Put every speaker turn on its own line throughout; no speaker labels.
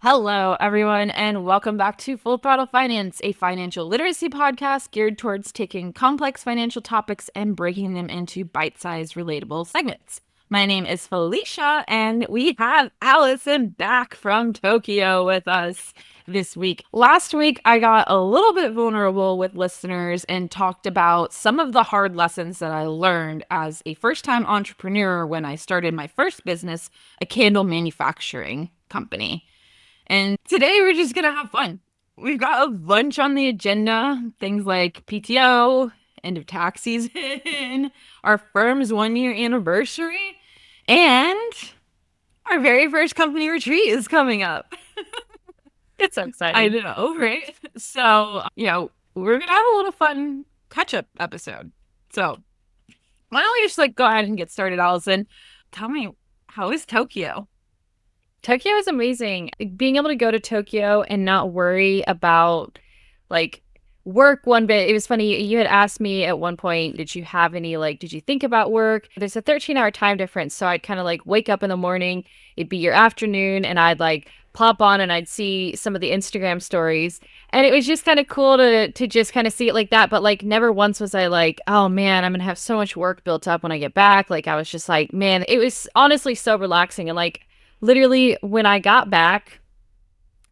Hello, everyone, and welcome back to Full Throttle Finance, a financial literacy podcast geared towards taking complex financial topics and breaking them into bite-sized, relatable segments. My name is Felicia, and we have Allison back from Tokyo with us this week. Last week, I got a little bit vulnerable with listeners and talked about some of the hard lessons that I learned as a first-time entrepreneur when I started my first business, a candle manufacturing company. And today we're just gonna have fun. We've got a bunch on the agenda, things like PTO, end of tax season, our firm's 1 year anniversary, and our very first company retreat is coming up.
It's so exciting.
I know, right? So, we're gonna have a little fun catch-up episode. So, why don't we just go ahead and get started, Allison? Tell me, how is Tokyo?
Tokyo is amazing. Being able to go to Tokyo and not worry about work one bit. It was funny. You had asked me at one point, did you have any, did you think about work? There's a 13-hour time difference. So I'd kind of wake up in the morning, it'd be your afternoon, and I'd pop on and I'd see some of the Instagram stories. And it was just kind of cool to just kind of see it like that. But never once was I oh man, I'm going to have so much work built up when I get back. I was just man, it was honestly so relaxing. And literally, when I got back,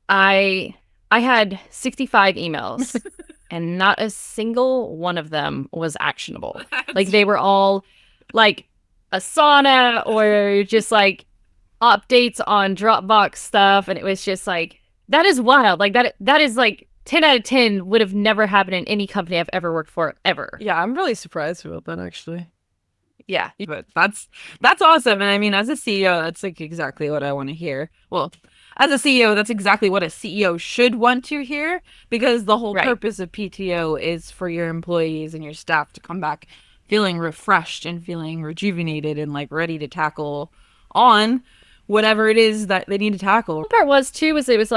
I had 65 emails, and not a single one of them was actionable. They were all Asana or just updates on Dropbox stuff, and it was just that is wild. That is 10 out of 10 would have never happened in any company I've ever worked for, ever.
Yeah, I'm really surprised about that, actually.
Yeah, but that's awesome. And I mean, as a CEO, that's exactly what I want to hear. Well, as a CEO, that's exactly what a CEO should want to hear, because the whole purpose of PTO is for your employees and your staff to come back feeling refreshed and feeling rejuvenated and ready to tackle on whatever it is that they need to tackle.
The part was too, it was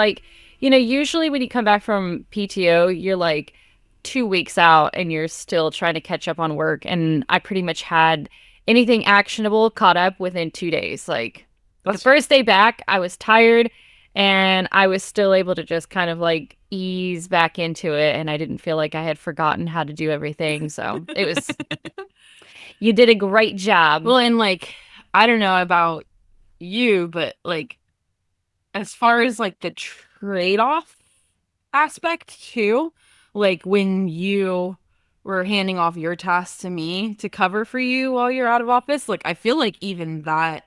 usually when you come back from PTO, you're 2 weeks out and you're still trying to catch up on work. And I pretty much had anything actionable caught up within 2 days. The first day back, I was tired and I was still able to just kind of ease back into it. And I didn't feel like I had forgotten how to do everything. So it was, you did a great job.
Well, and I don't know about you, but as far as the trade-off aspect too, when you were handing off your tasks to me to cover for you while you're out of office, I feel even that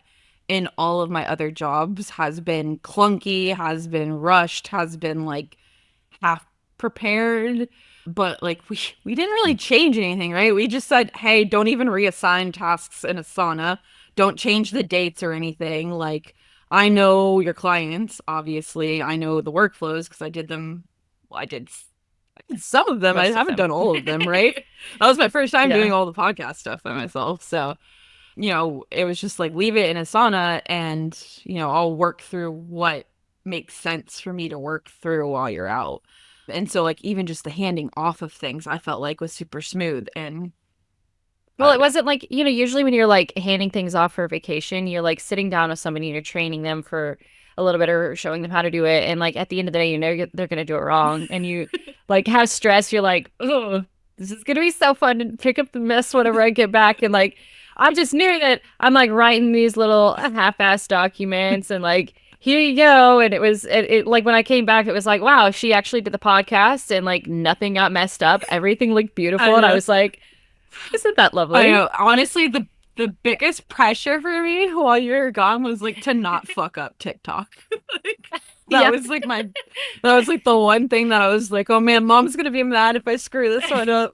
in all of my other jobs has been clunky, has been rushed, has been half prepared. But we didn't really change anything, right? We just said, hey, don't even reassign tasks in Asana. Don't change the dates or anything. I know your clients, obviously. I know the workflows because I did them. Well, I did some of them. I haven't done all of them, right? That was my first time doing all the podcast stuff by myself. So, it was just leave it in Asana and, I'll work through what makes sense for me to work through while you're out. And so even just the handing off of things I felt was super smooth. And
well, it wasn't usually when you're handing things off for vacation, you're sitting down with somebody and you're training them for a little bit or showing them how to do it. And at the end of the day, they're going to do it wrong. And you have stress. You're oh, this is going to be so fun to pick up the mess whenever I get back. And I just knew that I'm writing these little half-ass documents and here you go. And it was when I came back, it was wow, she actually did the podcast and nothing got messed up. Everything looked beautiful. And I was isn't that lovely?
I know. Honestly, the biggest pressure for me while you were gone was to not fuck up TikTok. That was the one thing that I was oh man, mom's gonna be mad if I screw this one up.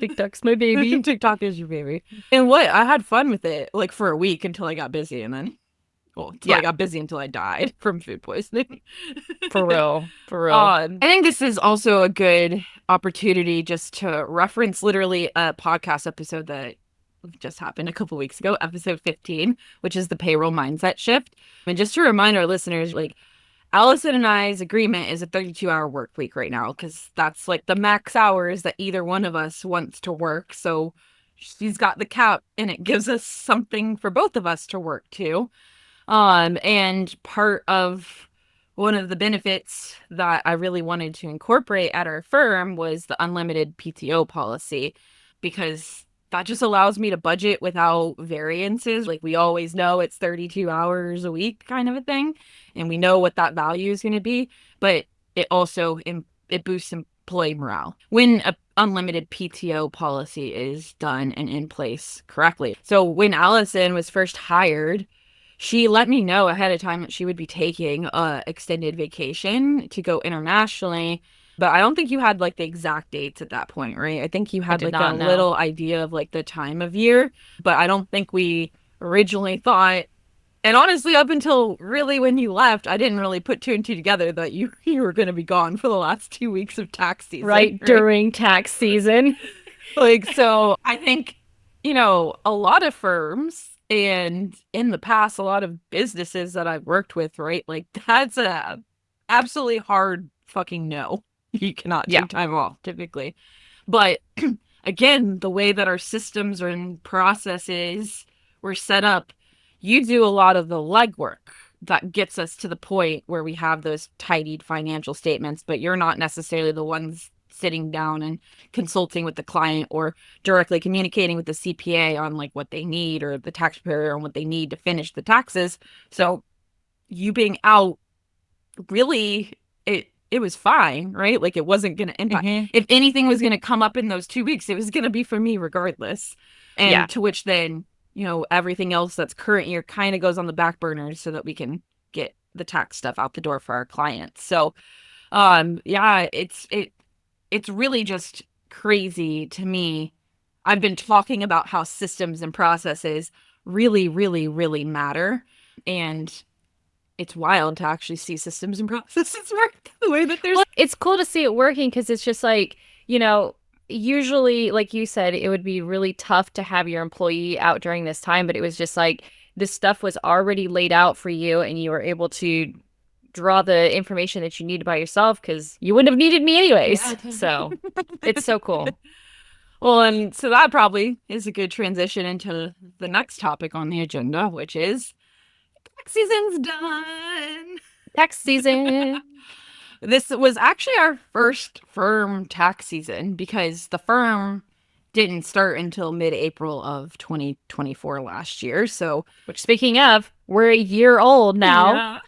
TikTok's my baby.
TikTok is your baby. And what? I had fun with it for a week until I got busy, and then I got busy until I died from food poisoning.
For real.
I think this is also a good opportunity just to reference literally a podcast episode that just happened a couple weeks ago, episode 15, which is the payroll mindset shift. And just to remind our listeners, Allison and I's agreement is a 32-hour work week right now, because that's the max hours that either one of us wants to work. So she's got the cap, and it gives us something for both of us to work to. And part of one of the benefits that I really wanted to incorporate at our firm was the unlimited PTO policy, because that just allows me to budget without variances. Like, we always know it's 32 hours a week kind of a thing, and we know what that value is going to be, but it also it boosts employee morale when a unlimited PTO policy is done and in place correctly. So when Allison was first hired, she let me know ahead of time that she would be taking a extended vacation to go internationally. But I don't think you had like the exact dates at that point, right? I think you
I
had
did
like a
not know.
little idea of like the time of year, but I don't think we originally thought. And honestly, up until really when you left, I didn't really put two and two together that you were going to be gone for the last 2 weeks of tax season,
Right
right?
during tax season.
Like, so I think, a lot of firms and in the past, a lot of businesses that I've worked with, right? Like, that's a absolutely hard fucking no. You cannot
Yeah.
take time off typically. But again, the way that our systems and processes were set up, you do a lot of the legwork that gets us to the point where we have those tidied financial statements, but you're not necessarily the ones sitting down and consulting with the client or directly communicating with the CPA on like what they need, or the tax preparer on what they need to finish the taxes. So you being out, really, it was fine, right? Like, it wasn't going to impact.
Hmm.
If anything was going to come up in those 2 weeks, it was going to be for me regardless.
Yeah.
And to which then, everything else that's current year kind of goes on the back burner so that we can get the tax stuff out the door for our clients. So, yeah, it's really just crazy to me. I've been talking about how systems and processes really, really, really matter. And it's wild to actually see systems and processes work the way that there's.
Well, it's cool to see it working because it's just like, usually, like you said, it would be really tough to have your employee out during this time, but it was just like this stuff was already laid out for you and you were able to draw the information that you needed by yourself because you wouldn't have needed me anyways.
Yeah.
So it's so cool.
Well, and so that probably is a good transition into the next topic on the agenda, which is tax season's done.
Tax season.
This was actually our first firm tax season because the firm didn't start until mid-April of 2024 last year. So,
Which, speaking of, we're a year old now.
yeah,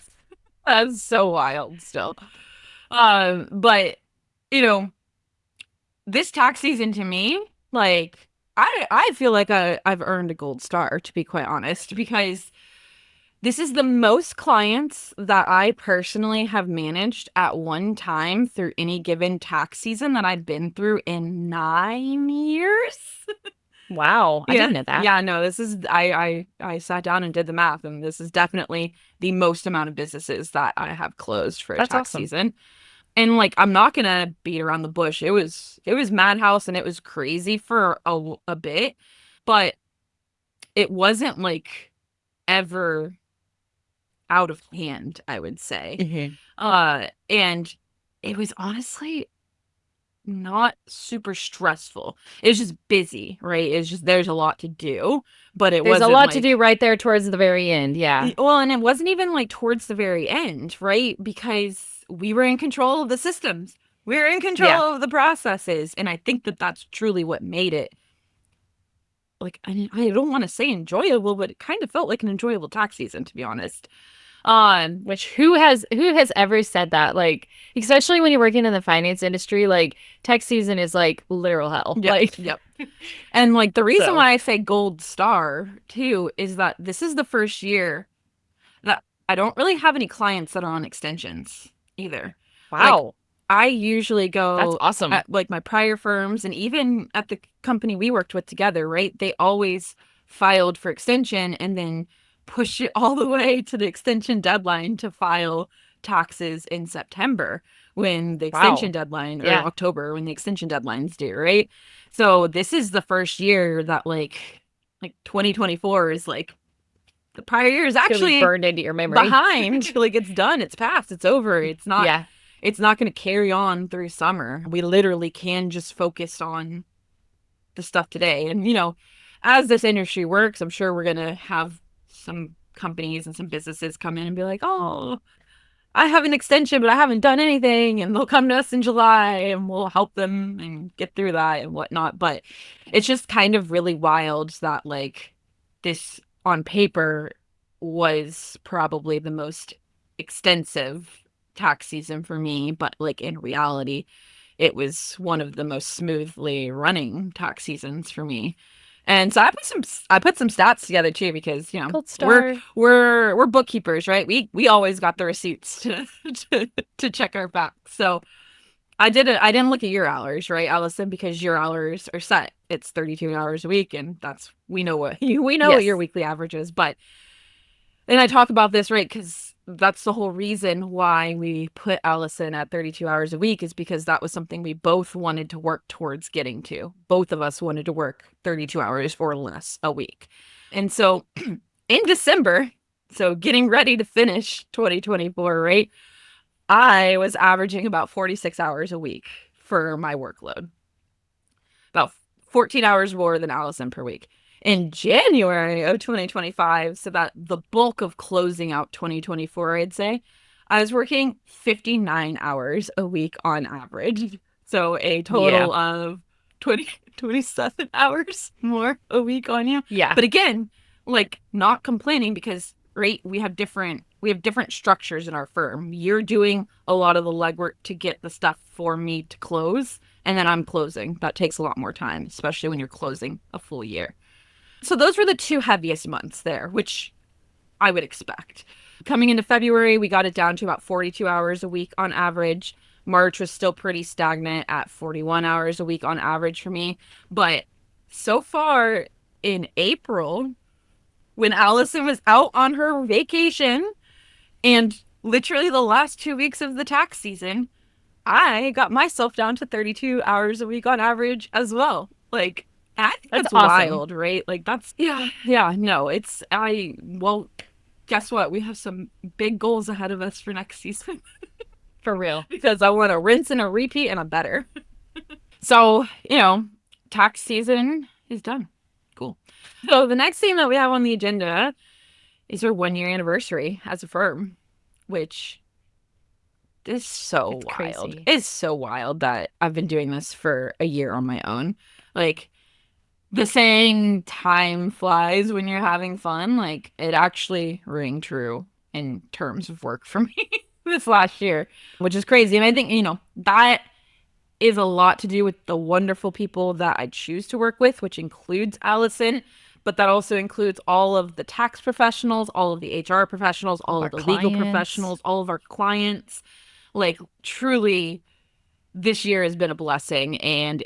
that's so wild still. But you know, this tax season to me, like, I feel like I've earned a gold star, to be quite honest, because this is the most clients that I personally have managed at one time through any given tax season that I've been through in 9 years.
Wow, I
Yeah.
didn't know that.
Yeah, no, this is I sat down and did the math, and this is definitely the most amount of businesses that I have closed for a
That's
tax
awesome.
season. And like, I'm not gonna beat around the bush. It was madhouse and it was crazy for a bit, but it wasn't like ever out of hand, I would say.
Mhm.
And it was honestly not super stressful. It was just busy, right? It's just there's a lot to do, but it
There's a
wasn't
lot to do
like.
right there towards the very end. Yeah.
Well, and it wasn't even like towards the very end, right? Because we were in control of the systems. We were in
Yeah.
control of the processes, and I think that that's truly what made it, like, I don't want to say enjoyable, but it kind of felt like an enjoyable tax season, to be honest.
Which who has ever said that? Like, especially when you're working in the finance industry, like tax season is like literal hell.
Yep,
Like,
yep. And like, the reason
so
why I say gold star too is that this is the first year that I don't really have any clients that are on extensions either. Like,
wow.
I usually
That's
go
awesome.
at like my prior firms, and even at the company we worked with together, right? They always filed for extension and then push it all the way to the extension deadline to file taxes in September when the extension
Wow.
deadline, or
Yeah.
October when the extension deadline's due, right? So this is the first year that like 2024 is like, the prior year is
It's gonna be
actually
burned into your memory.
behind. Like, it's done, it's passed, it's over.
Yeah.
It's not going to carry on through summer. We literally can just focus on the stuff today. And as this industry works, I'm sure we're going to have some companies and some businesses come in and be like, oh, I have an extension, but I haven't done anything. And they'll come to us in July and we'll help them and get through that and whatnot. But it's just kind of really wild that, like, this on paper was probably the most extensive tax season for me. But, like, in reality, it was one of the most smoothly running tax seasons for me. And so I put some stats together too, because
Gold star.
we're bookkeepers, right? We always got the receipts to check our facts. So I didn't look at your hours, right, Allison, because your hours are set. It's 32 hours a week, and we know what what your
Yes.
weekly average is. But and I talk about this, right, because that's the whole reason why we put Allison at 32 hours a week, is because that was something we both wanted to work towards getting to. Both of us wanted to work 32 hours or less a week. And so in December, so getting ready to finish 2024, right, I was averaging about 46 hours a week for my workload, about 14 hours more than Allison per week. In January of 2025, so that the bulk of closing out 2024, I'd say, I was working 59 hours a week on average. So a total of 27 hours more a week on you.
Yeah.
But again, like, not complaining, because, right, we have different structures in our firm. You're doing a lot of the legwork to get the stuff for me to close, and then I'm closing. That takes a lot more time, especially when you're closing a full year. So those were the two heaviest months there, which I would expect. Coming into February, we got it down to about 42 hours a week on average. March was still pretty stagnant at 41 hours a week on average for me. But so far in April, when Allison was out on her vacation and literally the last 2 weeks of the tax season, I got myself down to 32 hours a week on average as well. Like, I think
That's
that's
awesome.
wild, right? Like, that's, yeah, no, well, guess what? We have some big goals ahead of us for next season
For real.
because I want to rinse and a repeat and a better. So, tax season is done. Cool. So the next thing that we have on the agenda is our 1 year anniversary as a firm, which is so
It's
wild.
crazy.
It's so wild that I've been doing this for a year on my own. Like, the saying time flies when you're having fun, like, it actually rang true in terms of work for me this last year, which is crazy. And I think, that is a lot to do with the wonderful people that I choose to work with, which includes Allison, but that also includes all of the tax professionals, all of the HR professionals, all
Our
of the legal
clients.
professionals, all of our clients. Like, truly, this year has been a blessing, and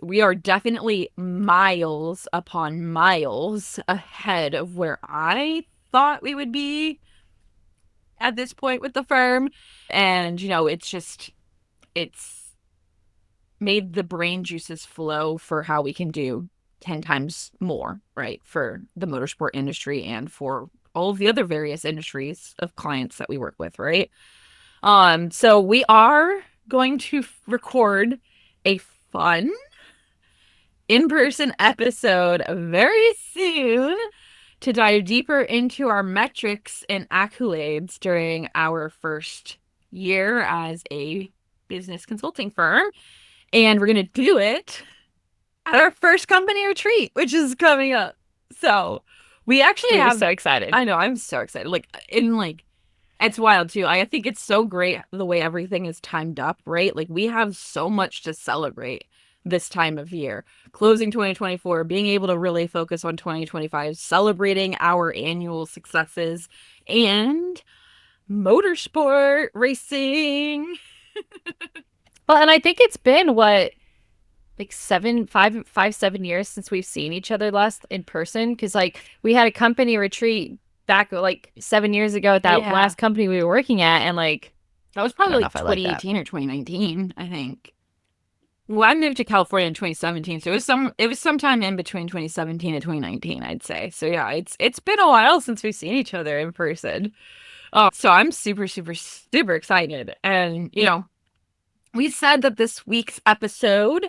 we are definitely miles upon miles ahead of where I thought we would be at this point with the firm. And, it's made the brain juices flow for how we can do 10 times more, right, for the motorsport industry and for all of the other various industries of clients that we work with, right? So we are going to record a fun in-person episode very soon to dive deeper into our metrics and accolades during our first year as a business consulting firm. And we're going to do it at our first company retreat, which is coming up. So we actually
We're
have,
so excited.
I know, I'm so excited. It's wild too. I think it's so great the way everything is timed up, right? Like, we have so much to celebrate this time of year. Closing 2024, being able to really focus on 2025, celebrating our annual successes, and motorsport racing.
Well, and I think it's been like 7 years since we've seen each other last in person. Because, like, we had a company retreat back like 7 years ago at that
Yeah.
last company we were working at, and like
That was
I don't
probably
know
like
if I like that.
2018 or 2019, I think. Well, I moved to California in 2017, so it was sometime in between 2017 and 2019, I'd say. So yeah, it's been a while since we've seen each other in person. So I'm super, super, super excited. And we said that this week's episode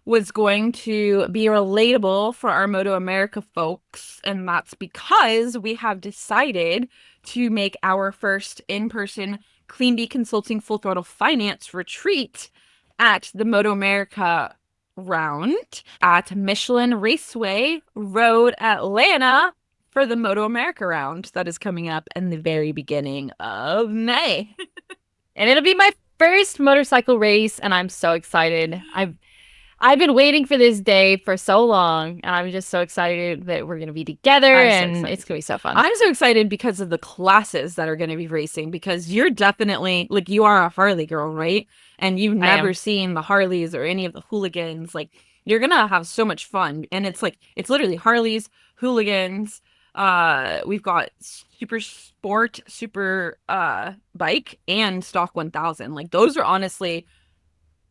was going to be relatable for our MotoAmerica folks, and that's because we have decided to make our first in-person Clean Bee Consulting Full Throttle Finance retreat at the MotoAmerica round at Michelin Raceway Road, Atlanta for the MotoAmerica round that is coming up in the very beginning of May.
And it'll be my first motorcycle race, and I'm so excited. I've been waiting for this day for so long, and I'm just so excited that we're going to be together, and it's going to be so fun.
I'm so excited because of the classes that are going to be racing, because you're definitely, like, you are a Harley girl, right? And you've never seen the Harleys or any of the hooligans. Like, you're going to have so much fun. And it's like, it's literally Harleys, hooligans. We've got super sport, super bike, and stock 1000. Like, those are honestly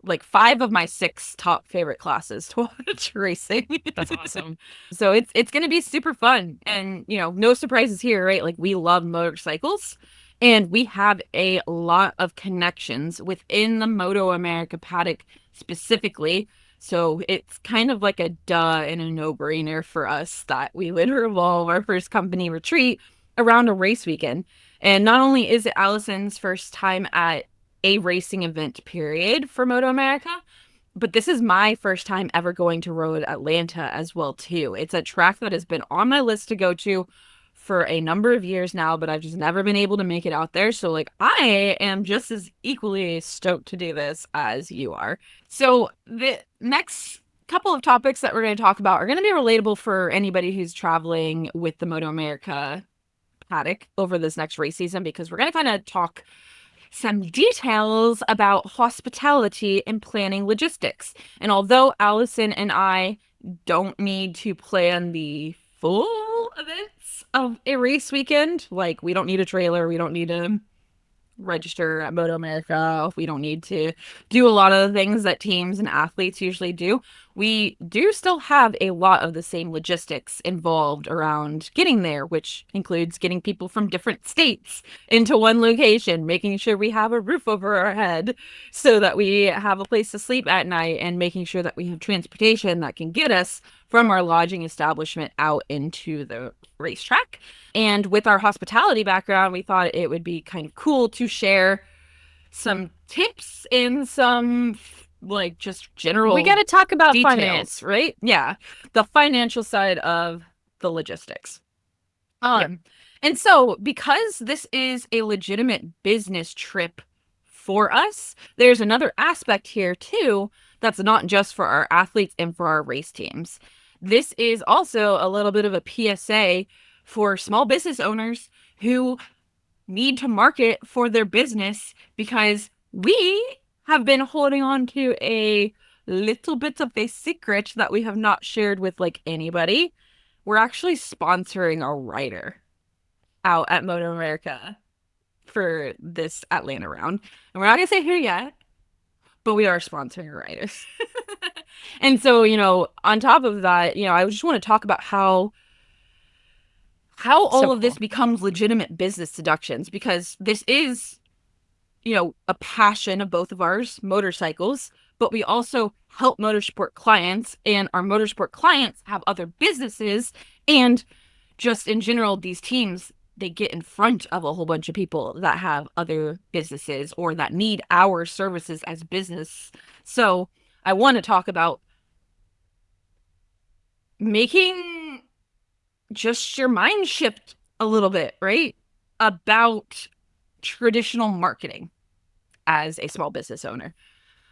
like 5 of my 6 top favorite classes to watch racing.
That's awesome.
So it's going to be super fun. And, you know, no surprises here, right? Like, we love motorcycles, and we have a lot of connections within the MotoAmerica paddock specifically. So it's kind of like a duh and a no-brainer for us that we would revolve our first company retreat around a race weekend. And not only is it Allison's first time at a racing event period for MotoAmerica, but this is my first time ever going to Road Atlanta as well too. It's a track that has been on my list to go to for a number of years now, but I've just never been able to make it out there. So like, I am just as equally stoked to do this as you are. So the next couple of topics that we're going to talk about are going to be relatable for anybody who's traveling with the MotoAmerica paddock over this next race season, because we're going to kind of talk some details about hospitality and planning logistics. And although Allison and I don't need to plan the full events of a race weekend, like, we don't need a trailer, we don't need to register at MotoAmerica, we don't need to do a lot of the things that teams and athletes usually do, we do still have a lot of the same logistics involved around getting there, which includes getting people from different states into one location, making sure we have a roof over our head so that we have a place to sleep at night, and making sure that we have transportation that can get us from our lodging establishment out into the racetrack. And with our hospitality background, we thought it would be kind of cool to share some tips and some, like, just general,
we got to talk about
details,
finance,
right? Yeah, the financial side of the logistics. And so, because this is a legitimate business trip for us, there's another aspect here too that's not just for our athletes and for our race teams. This is also a little bit of a PSA for small business owners who need to market for their business, because we have been holding on to a little bit of a secret that we have not shared with, like, anybody. We're actually sponsoring a rider out at MotoAmerica for this Atlanta round. And we're not going to say who yet, but we are sponsoring a rider. And so, you know, on top of that, you know, I just want to talk about how all of this becomes legitimate business deductions, because this is, you know, a passion of both of ours, motorcycles, but we also help motorsport clients, and our motorsport clients have other businesses, and just in general, these teams, they get in front of a whole bunch of people that have other businesses or that need our services as business. So I want to talk about making just your mind shift a little bit, right? About traditional marketing as a small business owner.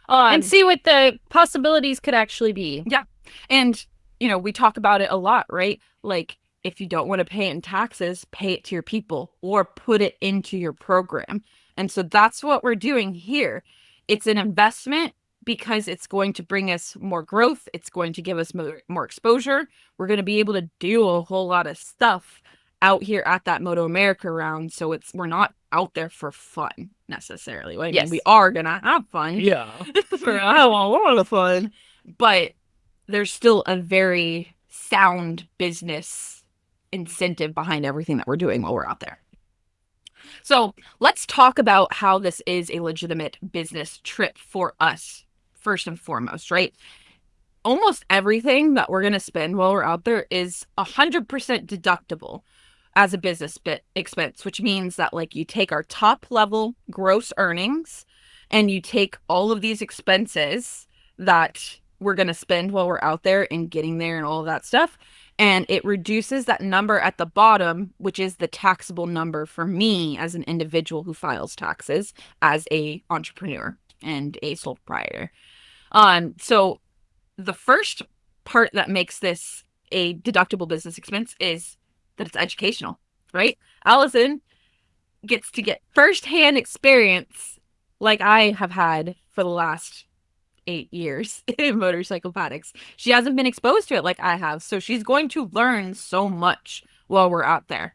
And see what the possibilities could actually be.
Yeah. And, you know, we talk about it a lot, right? Like, if you don't want to pay it in taxes, pay it to your people or put it into your program. And so that's what we're doing here. It's an investment because it's going to bring us more growth. It's going to give us more exposure. We're going to be able to do a whole lot of stuff out here at that MotoAmerica round. So we're not out there for fun necessarily. I mean, we are going to have fun.
Yeah.
We're going to have a lot of fun. But there's still a very sound business incentive behind everything that we're doing while we're out there. So let's talk about how this is a legitimate business trip for us, first and foremost, right? almost everything that we're going to spend while we're out there is 100% deductible as a business expense, which means that like you take our top level gross earnings and you take all of these expenses that we're going to spend while we're out there and getting there and all of that stuff. And it reduces that number at the bottom, which is the taxable number for me as an individual who files taxes as a entrepreneur and a sole proprietor. So the first part that makes this a deductible business expense is that it's educational, right? Allison gets to get firsthand experience like I have had for the last 8 years in motorcycle paddocks. She hasn't been exposed to it like I have, so she's going to learn so much while we're out there.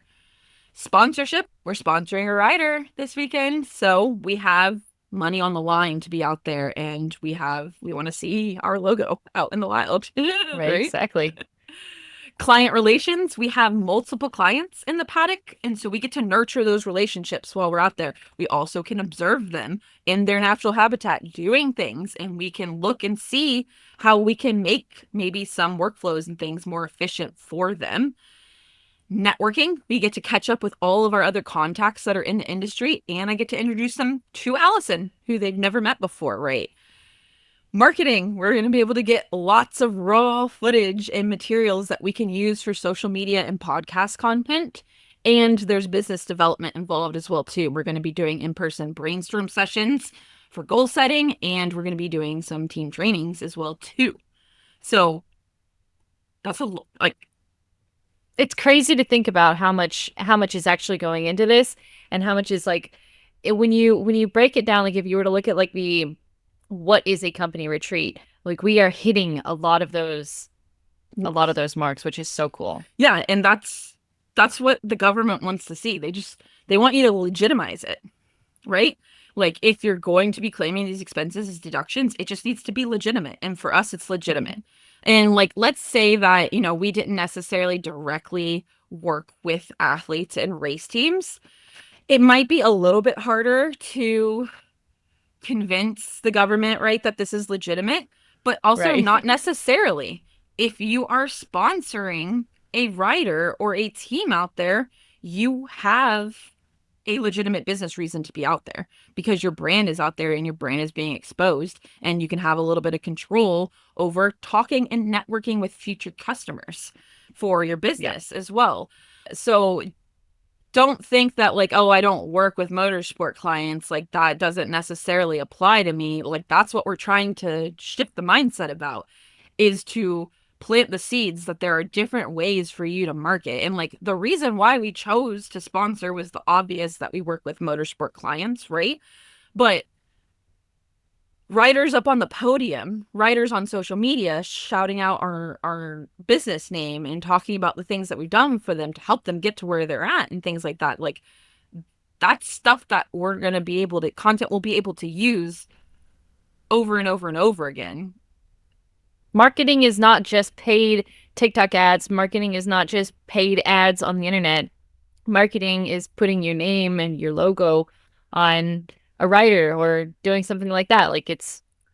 Sponsorship, we're sponsoring a rider this weekend, so we have money on the line to be out there, and we want to see our logo out in the wild.
Right, exactly.
Client relations, we have multiple clients in the paddock, and so we get to nurture those relationships while we're out there. We also can observe them in their natural habitat doing things, and we can look and see how we can make maybe some workflows and things more efficient for them. Networking, we get to catch up with all of our other contacts that are in the industry, and I get to introduce them to Allison, who they've never met before, right? Marketing, we're going to be able to get lots of raw footage and materials that we can use for social media and podcast content. And there's business development involved as well, too. We're going to be doing in-person brainstorm sessions for goal setting, and we're going to be doing some team trainings as well, too. So that's
It's crazy to think about how much is actually going into this, and how much is like when you break it down. Like if you were to look at like what is a company retreat, like we are hitting a lot of those marks, which is so cool.
Yeah, and that's what the government wants to see. They want you to legitimize it, right? Like if you're going to be claiming these expenses as deductions, it just needs to be legitimate. And for us, it's legitimate. And like, let's say that, we didn't necessarily directly work with athletes and race teams. It might be a little bit harder to convince the government, right, that this is legitimate, but also
Right.
not necessarily. If you are sponsoring a rider or a team out there, you have a legitimate business reason to be out there because your brand is out there and your brand is being exposed, and you can have a little bit of control over talking and networking with future customers for your business as well. So don't think that like, oh, I don't work with motorsport clients, like that doesn't necessarily apply to me. Like that's what we're trying to shift the mindset about, is to plant the seeds that there are different ways for you to market. And like the reason why we chose to sponsor was the obvious, that we work with motorsport clients, right? But writers up on the podium, writers on social media shouting out our business name and talking about the things that we've done for them to help them get to where they're at and things like that. Like that's stuff that we're going to be able to, content we'll be able to use over and over and over again.
Marketing is not just paid TikTok ads. Marketing is not just paid ads on the internet. Marketing is putting your name and your logo on a writer or doing something like that. Like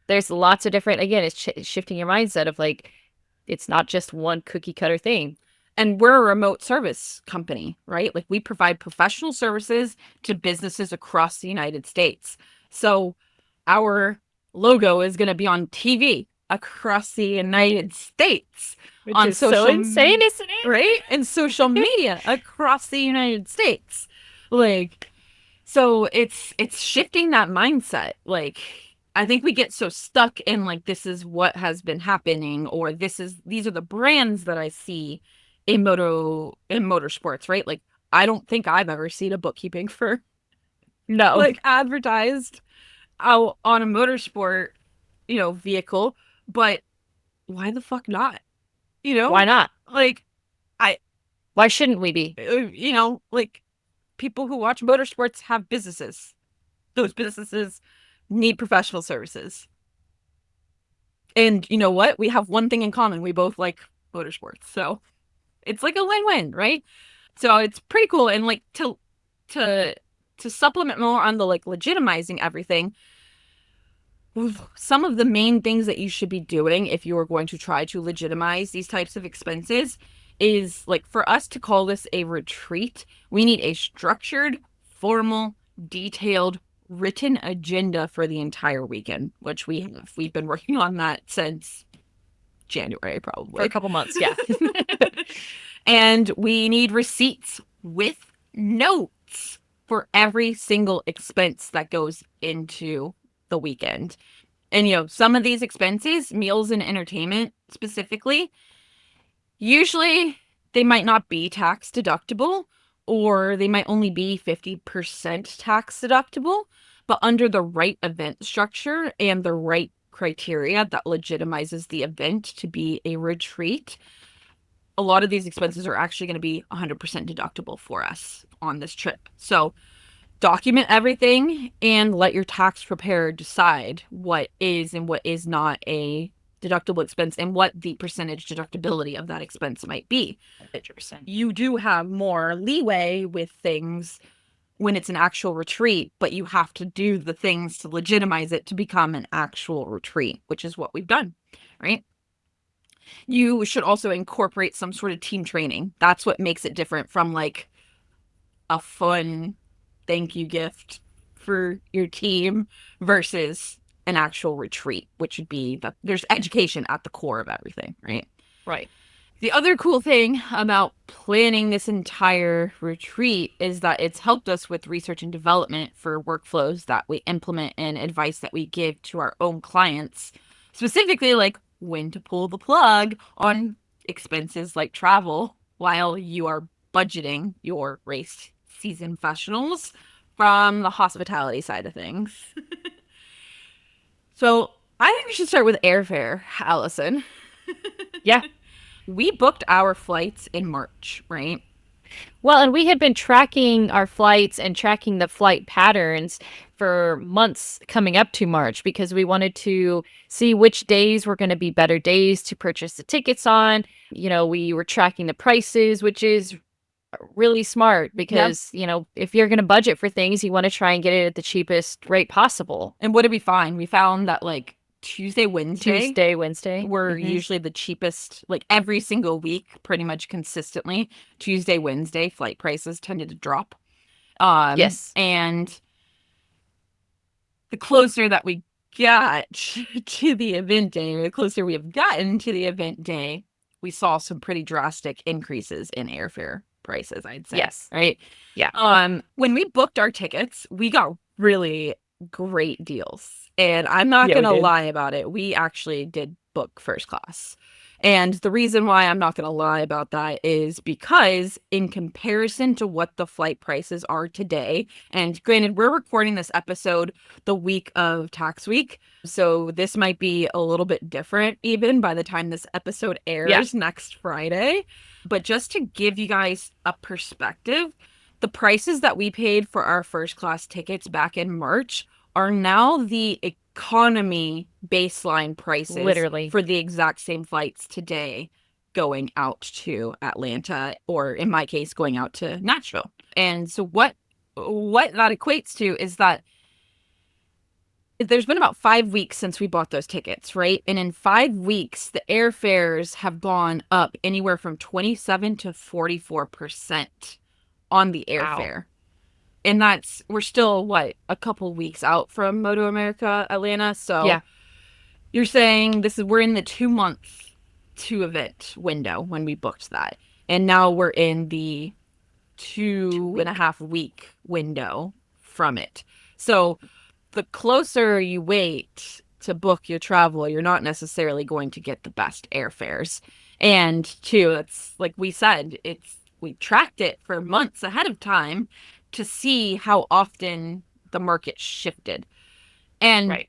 there's lots of different, again, it's shifting your mindset of like, it's not just one cookie cutter thing.
And we're a remote service company, right? Like we provide professional services to businesses across the United States. So our logo is going to be on TV across the United States.
Which is so insane, isn't it?
Right? And social media across the United States. Like, so it's shifting that mindset. Like, I think we get so stuck in like, this is what has been happening, or these are the brands that I see in motorsports, right? Like, I don't think I've ever seen a bookkeeping firm like advertised out on a motorsport, vehicle, but why the fuck not?
Why not?
Like,
Why shouldn't we be?
Like people who watch motorsports have businesses. Those businesses need professional services. And you know what? We have one thing in common. We both like motorsports. So it's like a win-win, right? So it's pretty cool. And like to supplement more on the like legitimizing everything, some of the main things that you should be doing if you are going to try to legitimize these types of expenses is, like, for us to call this a retreat, we need a structured, formal, detailed, written agenda for the entire weekend, which we have. We've been working on that since January, probably.
For a couple months, yeah.
And we need receipts with notes for every single expense that goes into the weekend. And, some of these expenses, meals and entertainment specifically, usually they might not be tax deductible, or they might only be 50% tax deductible, but under the right event structure and the right criteria that legitimizes the event to be a retreat, a lot of these expenses are actually going to be 100% deductible for us on this trip. So document everything and let your tax preparer decide what is and what is not a deductible expense and what the percentage deductibility of that expense might be. You do have more leeway with things when it's an actual retreat, but you have to do the things to legitimize it to become an actual retreat, which is what we've done, right? You should also incorporate some sort of team training. That's what makes it different from, like, a fun thank you gift for your team versus an actual retreat, which would be that there's education at the core of everything, right?
Right.
The other cool thing about planning this entire retreat is that it's helped us with research and development for workflows that we implement and advice that we give to our own clients, specifically like when to pull the plug on expenses like travel while you are budgeting your race season professionals from the hospitality side of things. So I think we should start with airfare, Allison.
Yeah.
We booked our flights in March, right?
Well, and we had been tracking our flights and tracking the flight patterns for months coming up to March because we wanted to see which days were going to be better days to purchase the tickets on. We were tracking the prices, which is really smart because, if you're going to budget for things, you want to try and get it at the cheapest rate possible.
And what did we find? We found that, like, Tuesday, Wednesday were usually the cheapest, like, every single week, pretty much consistently. Tuesday, Wednesday flight prices tended to drop.
Yes.
And the closer that we got to the event day, or the closer we have gotten to the event day, we saw some pretty drastic increases in airfare prices, I'd say.
Yes.
Right?
Yeah.
When we booked our tickets, we got really great deals. And I'm not going to lie about it. We actually did book first class. And the reason why I'm not going to lie about that is because in comparison to what the flight prices are today, and granted, we're recording this episode the week of tax week, so this might be a little bit different even by the time this episode airs next Friday. But just to give you guys a perspective, the prices that we paid for our first class tickets back in March are now the economy baseline prices,
literally,
for the exact same flights today going out to Atlanta, or in my case, going out to Nashville. And so what that equates to is that there's been about 5 weeks since we bought those tickets, right? And in 5 weeks, the airfares have gone up anywhere from 27 to 44% on the airfare. Wow. And we're still, a couple weeks out from MotoAmerica Atlanta. So you're saying we're in the 2 months to event window when we booked that. And now we're in the 2.5 week window from it. So the closer you wait to book your travel, you're not necessarily going to get the best airfares. And two, it's like we said, we tracked it for months ahead of time to see how often the market shifted. And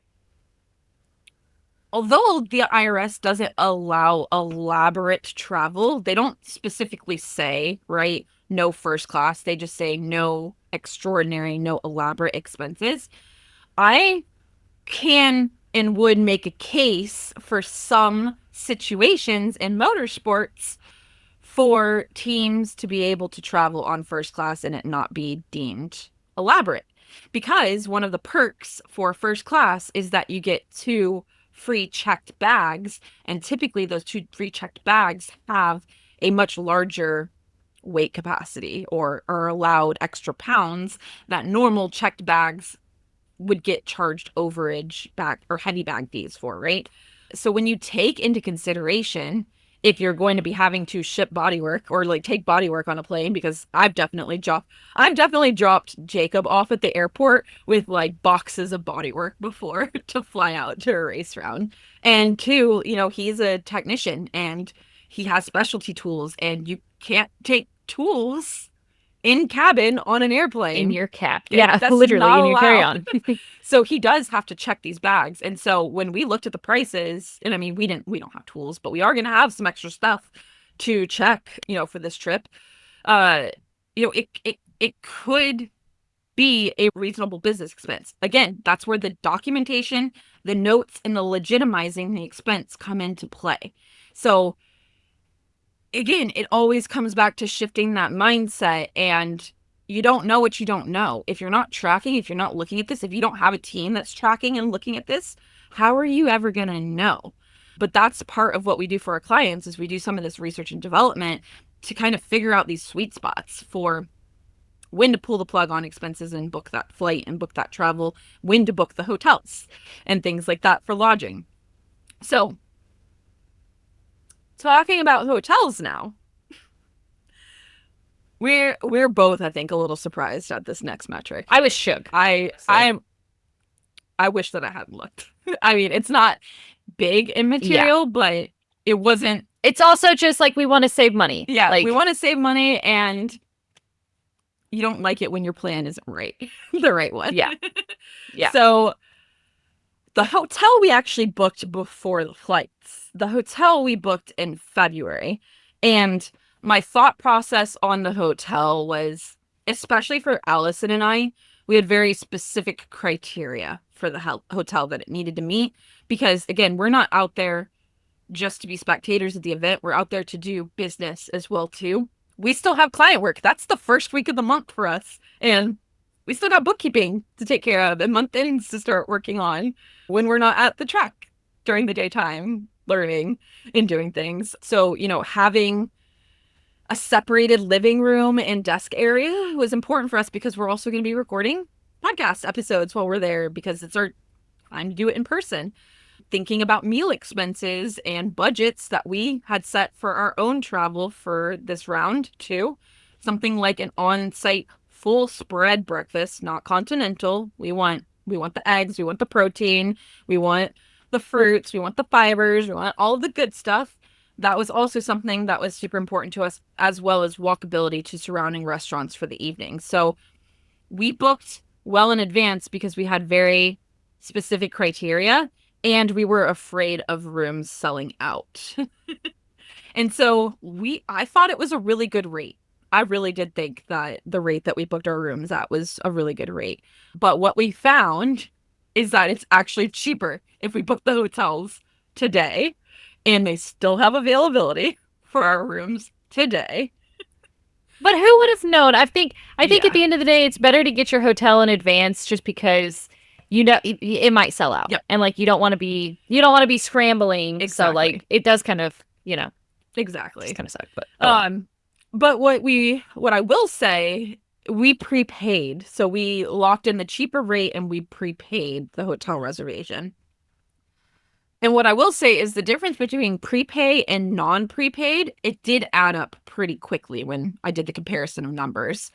although the IRS doesn't allow elaborate travel, they don't specifically say, right, no first class. They just say no extraordinary, no elaborate expenses. I can and would make a case for some situations in motorsports for teams to be able to travel on first class and it not be deemed elaborate. because one of the perks for first class is that you get 2 free checked bags, and typically those 2 free checked bags have a much larger weight capacity or are allowed extra pounds that normal checked bags would get charged overage bag or heavy bag fees for, right? So when you take into consideration if you're going to be having to ship bodywork or like take bodywork on a plane, because I've definitely dropped Jacob off at the airport with like boxes of bodywork before to fly out to a race round. And 2, he's a technician and he has specialty tools, and you can't take tools in cabin on an airplane.
In your cap.
Yeah,
Yeah, literally in your carry-on.
So he does have to check these bags. And so when we looked at the prices, and I mean, we don't have tools, but we are going to have some extra stuff to check, for this trip. It could be a reasonable business expense. Again, that's where the documentation, the notes, and the legitimizing the expense come into play. So again, it always comes back to shifting that mindset, and you don't know what you don't know. If you're not tracking, if you're not looking at this, if you don't have a team that's tracking and looking at this, how are you ever going to know? But that's part of what we do for our clients is we do some of this research and development to kind of figure out these sweet spots for when to pull the plug on expenses and book that flight and book that travel, when to book the hotels and things like that for lodging. So talking about hotels now, we're both, I think, a little surprised at this next metric.
I was shook.
I wish that I hadn't looked. I mean, it's not big in material, but it wasn't.
It's also just like we want to save money.
Yeah,
like,
we want to save money, and you don't like it when your plan isn't right, the right one.
Yeah.
So the hotel we actually booked before the flights. The hotel we booked in February. And my thought process on the hotel was, especially for Allison and I, we had very specific criteria for the hotel that it needed to meet. Because again, we're not out there just to be spectators at the event. We're out there to do business as well too. We still have client work. That's the first week of the month for us. And we still got bookkeeping to take care of and month ends to start working on when we're not at the track during the daytime learning and doing things. So, having a separated living room and desk area was important for us because we're also going to be recording podcast episodes while we're there because it's our time to do it in person. Thinking about meal expenses and budgets that we had set for our own travel for this round too. Something like an on-site full spread breakfast, not continental. We want the eggs, we want the protein, we want the fruits, we want the fibers, we want all of the good stuff. That was also something that was super important to us, as well as walkability to surrounding restaurants for the evening. So we booked well in advance because we had very specific criteria and we were afraid of rooms selling out. And so I thought it was a really good rate. I really did think that the rate that we booked our rooms at was a really good rate. But what we found is that it's actually cheaper if we book the hotels today, and they still have availability for our rooms today.
But who would have known? I think at the end of the day, it's better to get your hotel in advance just because it might sell out.
Yep.
And like you don't want to be scrambling.
Exactly.
So like it does kind of,
Exactly.
just kind of suck.
But what I will say, we prepaid. So we locked in the cheaper rate and we prepaid the hotel reservation. And what I will say is the difference between prepay and non-prepaid, it did add up pretty quickly when I did the comparison of numbers.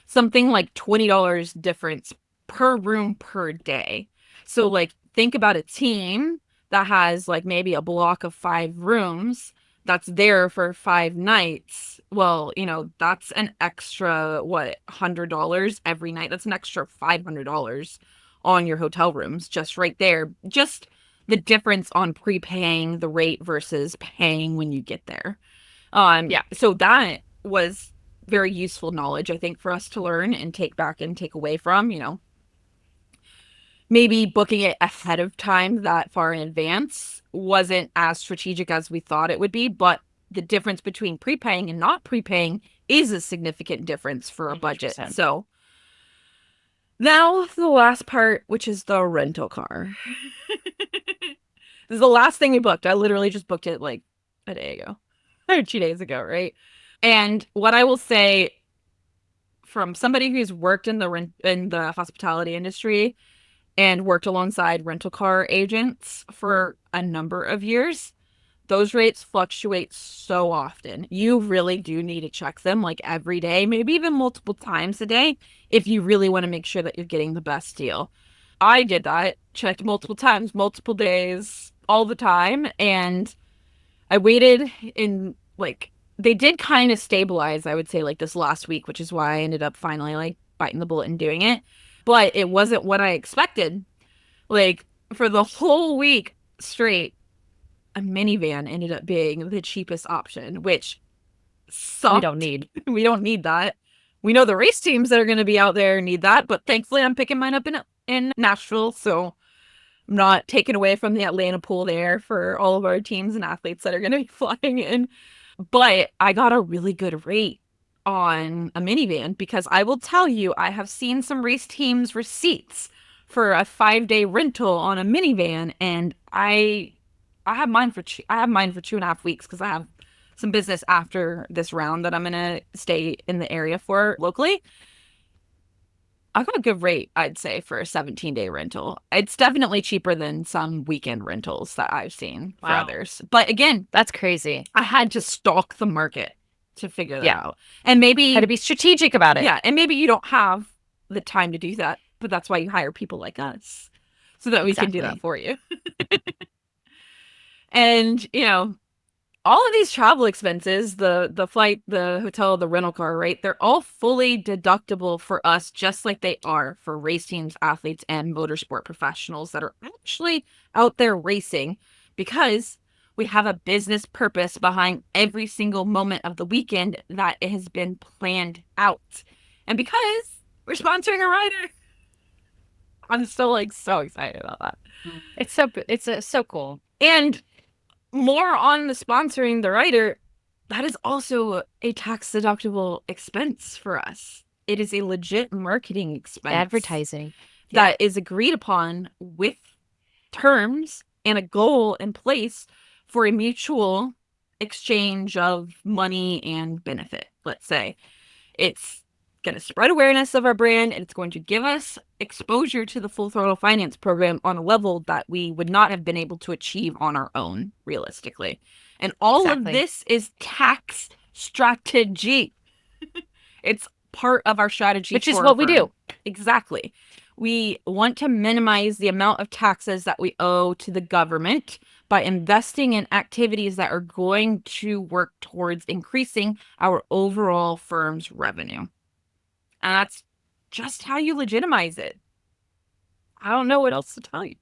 Something like $20 difference per room per day. So like think about a team that has like maybe a block of 5 rooms that's there for 5 nights. Well, that's an extra, $100 every night. That's an extra $500 on your hotel rooms just right there. Just the difference on prepaying the rate versus paying when you get there. So that was very useful knowledge, I think, for us to learn and take back and take away from, maybe booking it ahead of time that far in advance wasn't as strategic as we thought it would be, but the difference between prepaying and not prepaying is a significant difference for a budget. 100%. So Now, the last part, which is the rental car. This is the last thing we booked. I literally just booked it like a day ago or 2 days ago, right? And what I will say from somebody who's worked in the hospitality industry and worked alongside rental car agents for a number of years, those rates fluctuate so often. You really do need to check them like every day, maybe even multiple times a day, if you really want to make sure that you're getting the best deal. I did that, checked multiple times, multiple days, all the time. And I waited in like, they did kind of stabilize, I would say, like this last week, which is why I ended up finally like biting the bullet and doing it. But it wasn't what I expected. Like, for the whole week straight, a minivan ended up being the cheapest option, which sucked.
We don't need.
We don't need that. We know the race teams that are going to be out there need that, but thankfully I'm picking mine up in Nashville, so I'm not taking away from the Atlanta pool there for all of our teams and athletes that are going to be flying in. But I got a really good rate on a minivan because I will tell you, I have seen some race teams' receipts for a 5-day rental on a minivan, and I have mine for 2.5 weeks because I have some business after this round that I'm gonna stay in the area for locally. I got a good rate, I'd say, for a 17-day rental. It's definitely cheaper than some weekend rentals that I've seen for others. But again,
That's crazy.
I had to stalk the market to figure that out. And maybe
Had to be strategic about it.
yeah, and maybe you don't have the time to do that, but that's why you hire people like us so that we can do that
Exactly.
for you. And, all of these travel expenses, the flight, the hotel, the rental car, right? They're all fully deductible for us, just like they are for race teams, athletes, and motorsport professionals that are actually out there racing because we have a business purpose behind every single moment of the weekend that it has been planned out. And because we're sponsoring a rider, I'm still like so excited about that.
It's so cool.
And more on the sponsoring the writer, that is also a tax deductible expense for us. It is a legit marketing expense
Advertising.
that is agreed upon with terms and a goal in place for a mutual exchange of money and benefit, let's say. It's going to spread awareness of our brand, and it's going to give us exposure to the Full Throttle Finance program on a level that we would not have been able to achieve on our own, realistically. And all of this is tax strategy. It's part of our strategy,
which is what we do.
Exactly. We want to minimize the amount of taxes that we owe to the government by investing in activities that are going to work towards increasing our overall firm's revenue. And that's just how you legitimize it. I don't know what else to tell you.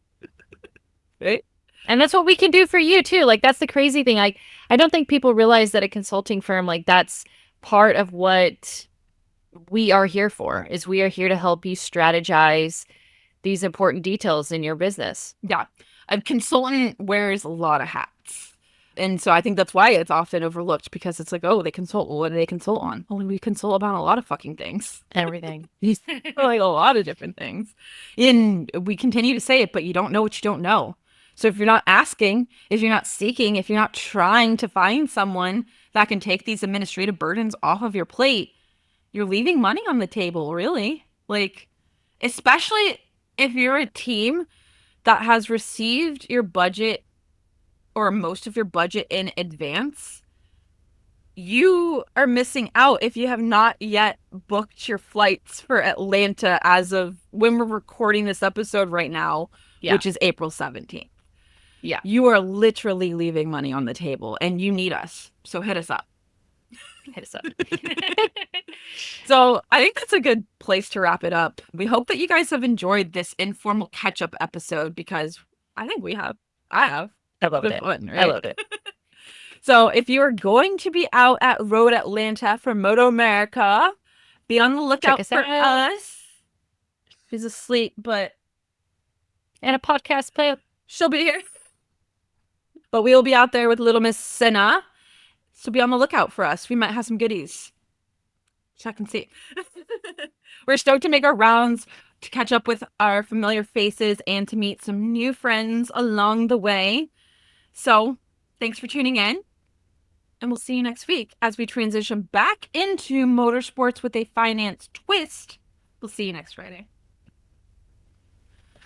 Right?
And that's what we can do for you too. Like, that's the crazy thing. I don't think people realize that a consulting firm, like, that's part of what we are here for, is we are here to help you strategize these important details in your business.
Yeah. A consultant wears a lot of hats. And so I think that's why it's often overlooked, because it's like, oh, they consult. Well, what do they consult on? Well, we consult about a lot of fucking things.
Everything.
Like a lot of different things. And we continue to say it, but you don't know what you don't know. So if you're not asking, if you're not seeking, if you're not trying to find someone that can take these administrative burdens off of your plate, you're leaving money on the table, really. Like, especially if you're a team that has received your budget or most of your budget in advance, you are missing out if you have not yet booked your flights for Atlanta as of when we're recording this episode right now, which is April 17th.
Yeah.
You are literally leaving money on the table, and you need us. So hit us up.
Hit us up.
So I think that's a good place to wrap it up. We hope that you guys have enjoyed this informal catch-up episode, because I think we have. I have.
I loved it.
Fun, right?
I loved it.
So if you are going to be out at Road Atlanta for MotoAmerica, be on the lookout for us. She's asleep, but
And a podcast player.
she'll be here. But we will be out there with little Miss Senna. So be on the lookout for us. We might have some goodies. Check and see. We're stoked to make our rounds to catch up with our familiar faces and to meet some new friends along the way. So, thanks for tuning in, and we'll see you next week as we transition back into motorsports with a finance twist. We'll see you next Friday.